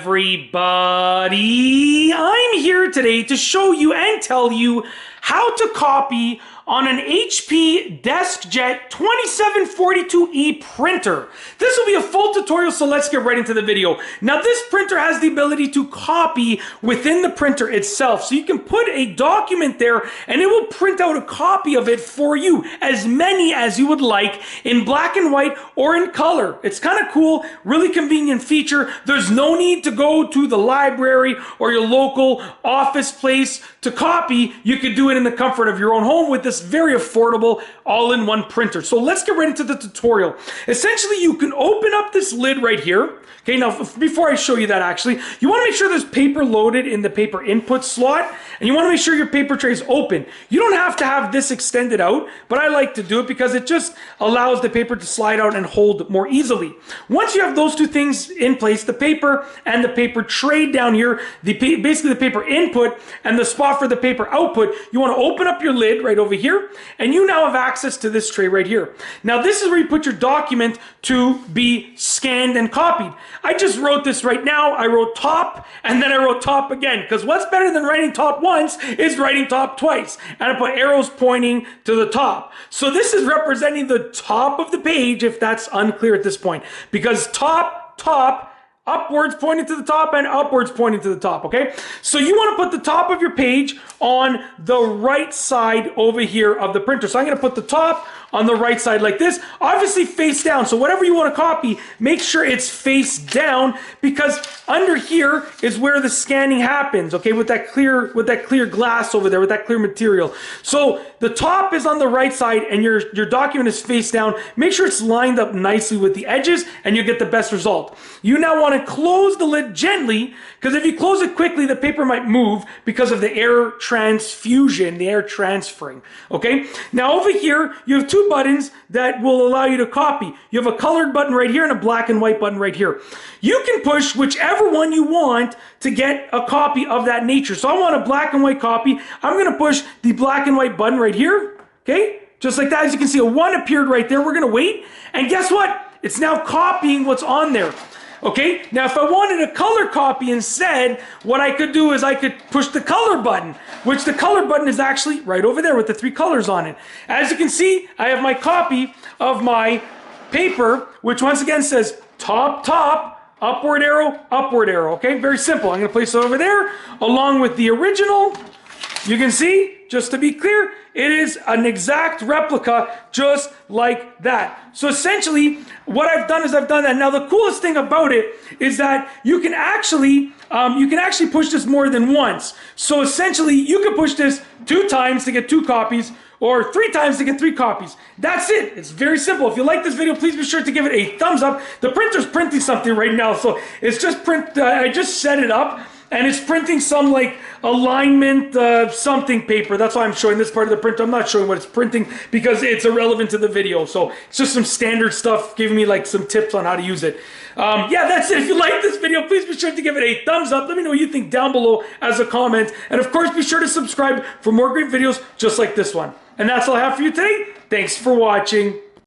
everybody, I'm here today to show you and tell you how to copy on an HP Deskjet 2742e printer. This will be a full tutorial, so let's get right into the video. Now this printer has the ability to copy within the printer itself, so you can put a document there and it will print out a copy of it for you, as many as you would like, in black and white or in color. It's kind of cool, really convenient feature. There's no need to go to the library or your local office place to copy. You could do it in the comfort of your own home with this very affordable all-in-one printer. So let's get right into the tutorial. Essentially, you can open up this lid right here. Okay, now before I show you that, actually, you want to make sure there's paper loaded in the paper input slot, and you want to make sure your paper tray is open. You don't have to have this extended out, but I like to do it because it just allows the paper to slide out and hold more easily. Once you have those two things in place, the paper and the paper tray down here, basically the paper input and the spot for the paper output, you want to open up your lid right over here, and you now have access to this tray right here. Now this is where you put your document to be scanned and copied. I just wrote this right now. I wrote top and then I wrote top again, because what's better than writing top once is writing top twice. And I put arrows pointing to the top. So this is representing the top of the page, if that's unclear at this point, because top, upwards pointing to the top and upwards pointing to the top, okay? So you want to put the top of your page on the right side over here of the printer. So I'm going to put the top on the right side like this, obviously face down. So whatever you want to copy, make sure it's face down, because under here is where the scanning happens, okay, with that clear glass over there, with that clear material. So the top is on the right side and your document is face down. Make sure it's lined up nicely with the edges and you get the best result. You now want to close the lid gently, because if you close it quickly, the paper might move because of the air transfusion, the air transferring, okay? Now over here, you have two buttons that will allow you to copy. You have a colored button right here and a black and white button right here. You can push whichever one you want to get a copy of that nature. So I want a black and white copy. I'm going to push the black and white button right here, okay? Just like that. As you can see, a 1 appeared right there. We're going to wait, and guess what? It's now copying what's on there. Okay, now if I wanted a color copy instead, what I could do is I could push the color button, which the color button is actually right over there with the 3 colors on it. As you can see, I have my copy of my paper, which once again says top, upward arrow, okay? Very simple. I'm gonna place it over there along with the original. You can see, just to be clear, it is an exact replica just like that. So essentially, what I've done is I've done that. Now the coolest thing about it is that you can actually push this more than once. So essentially, you can push this 2 times to get 2 copies, or 3 times to get 3 copies. That's it. It's very simple. If you like this video, please be sure to give it a thumbs up. The printer's printing something right now, so it's just I just set it up, and it's printing some like alignment something paper. That's why I'm showing this part of the printer. I'm not showing what it's printing because it's irrelevant to the video. So it's just some standard stuff, giving me like some tips on how to use it. Yeah, that's it. If you like this video, please be sure to give it a thumbs up. Let me know what you think down below as a comment. And of course, be sure to subscribe for more great videos just like this one. And that's all I have for you today. Thanks for watching.